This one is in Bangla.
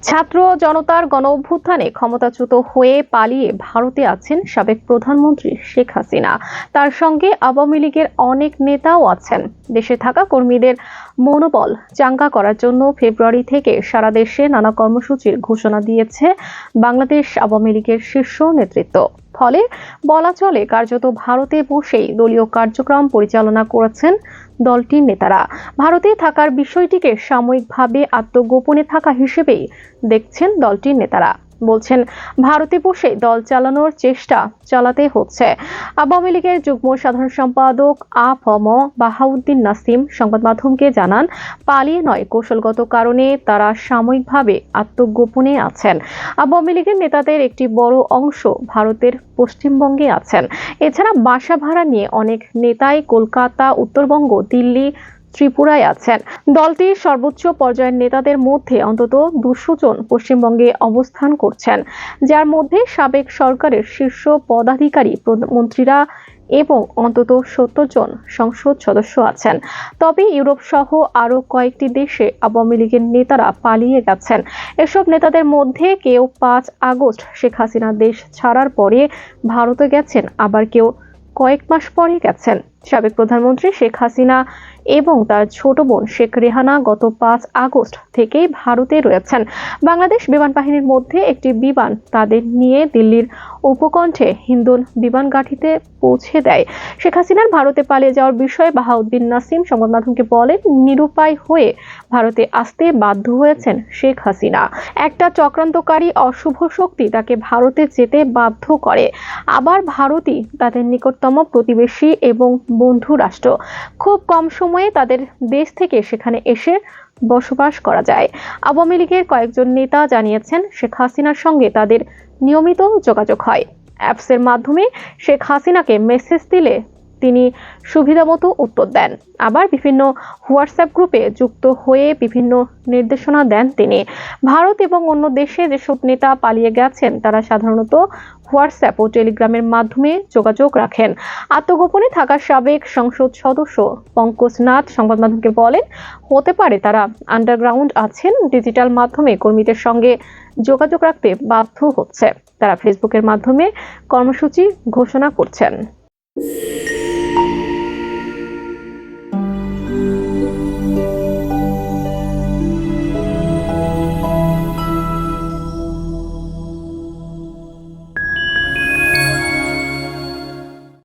ছাত্র জনতার গণঅভ্যুত্থানে ক্ষমতাচ্যুত হয়ে পালিয়ে ভারতে আছেন সাবেক প্রধানমন্ত্রী শেখ হাসিনা। তার সঙ্গে আওয়ামী লীগের অনেক নেতাও আছেন। দেশে থাকা কর্মীদের মনোবল চাঙ্গা করার জন্য ফেব্রুয়ারি থেকে সারা দেশে নানা কর্মসূচির ঘোষণা দিয়েছে বাংলাদেশ আওয়ামী লীগের শীর্ষ নেতৃত্ব। ফলে বলা চলে কার্যত ভারতে বসেই দলীয় কার্যক্রম পরিচালনা করেছেন দলটির নেতারা। ভারতে থাকার বিষয়টিকে সাময়িকভাবে আত্মগোপনে থাকা হিসেবেই দেখছেন দলটির নেতারা। বলছেন, ভারতে বসে দল চালানোর চেষ্টা চালাতে হচ্ছে। আওয়ামী লীগের যুগ্ম সাধারণ সম্পাদক আ.ফ.ম. বাহাউদ্দিন নাসিম সংবাদ মাধ্যমকে জানান, পালিয়ে নয়, কৌশলগত কারণে তারা সাময়িকভাবে আত্মগোপনে আছেন। আওয়ামী লীগের নেতাদের একটি বড় অংশ ভারতের পশ্চিমবঙ্গে আছেন। এছাড়া বাসা ভাড়া নিয়ে অনেক নেতাই কলকাতা, উত্তরবঙ্গ, দিল্লি, ত্রিপুরায় আছেন। দলটির সর্বোচ্চ পর্যায়ের নেতাদের মধ্যে অন্তত 200 জন পশ্চিমবঙ্গে অবস্থান করছেন, যার মধ্যে সাবেক সরকারের শীর্ষ পদাধিকারী, মন্ত্রীরা এবং অন্তত 70 জন সংসদ সদস্য আছেন। তবে ইউরোপ সহ আরো কয়েকটি দেশে আওয়ামী লীগের নেতারা পালিয়ে গেছেন। এসব নেতাদের মধ্যে কেউ 5 আগস্ট শেখ হাসিনা দেশ ছাড়ার পরে ভারতে গেছেন, আবার কেউ কয়েক মাস পরে গেছেন। সাবেক প্রধানমন্ত্রী শেখ হাসিনা এবং তার ছোট বোন শেখ রেহানা গত 5 আগস্ট থেকেই ভারতে রয়েছেন। বাংলাদেশ বিমান বাহিনীর মধ্যে একটি বিমান তাদের নিয়ে দিল্লির উপকণ্ঠে হিন্দন বিমান ঘাঁটিতে পৌঁছে দেয়। শেখ হাসিনার ভারতে পালিয়ে যাওয়ার বিষয়ে বাহাউদ্দিন নাসিম সংবাদ মাধ্যমকে বলেন, নিরুপায় হয়ে ভারতে আসতে বাধ্য হয়েছেন শেখ হাসিনা। একটা চক্রান্তকারী অশুভ শক্তি তাকে ভারতে যেতে বাধ্য করে। আবার ভারতই তাদের নিকটতম প্রতিবেশী এবং বন্ধু রাষ্ট্র। খুব কম সময়ে তাদের দেশ থেকে সেখানে এসে বসবাস করা যায়। আওয়ামী লীগের কয়েকজন নেতা জানিয়েছেন, শেখ হাসিনার সঙ্গে তাদের নিয়মিত যোগাযোগ হয়। অ্যাপসের মাধ্যমে শেখ হাসিনাকে মেসেজ দিলে তিনি সুবিধামতো উত্তর দেন। আবার বিভিন্ন হোয়াটসঅ্যাপ গ্রুপে যুক্ত হয়ে বিভিন্ন নির্দেশনা দেন তিনি। ভারত এবং অন্য দেশে যেসব নেতা পালিয়ে গেছেন তারা সাধারণত হোয়াটসঅ্যাপ ও টেলিগ্রামের মাধ্যমে যোগাযোগ রাখেন। আত্মগোপনে থাকা সাবেক সংসদ সদস্য পঙ্কজ নাথ সংবাদ মাধ্যমকে বলেন, হতে পারে তারা আন্ডারগ্রাউন্ড আছেন, ডিজিটাল মাধ্যমে কর্মীদের সঙ্গে যোগাযোগ রাখতে বাধ্য হচ্ছে। তারা ফেসবুকের মাধ্যমে কর্মসূচি ঘোষণা করছেন।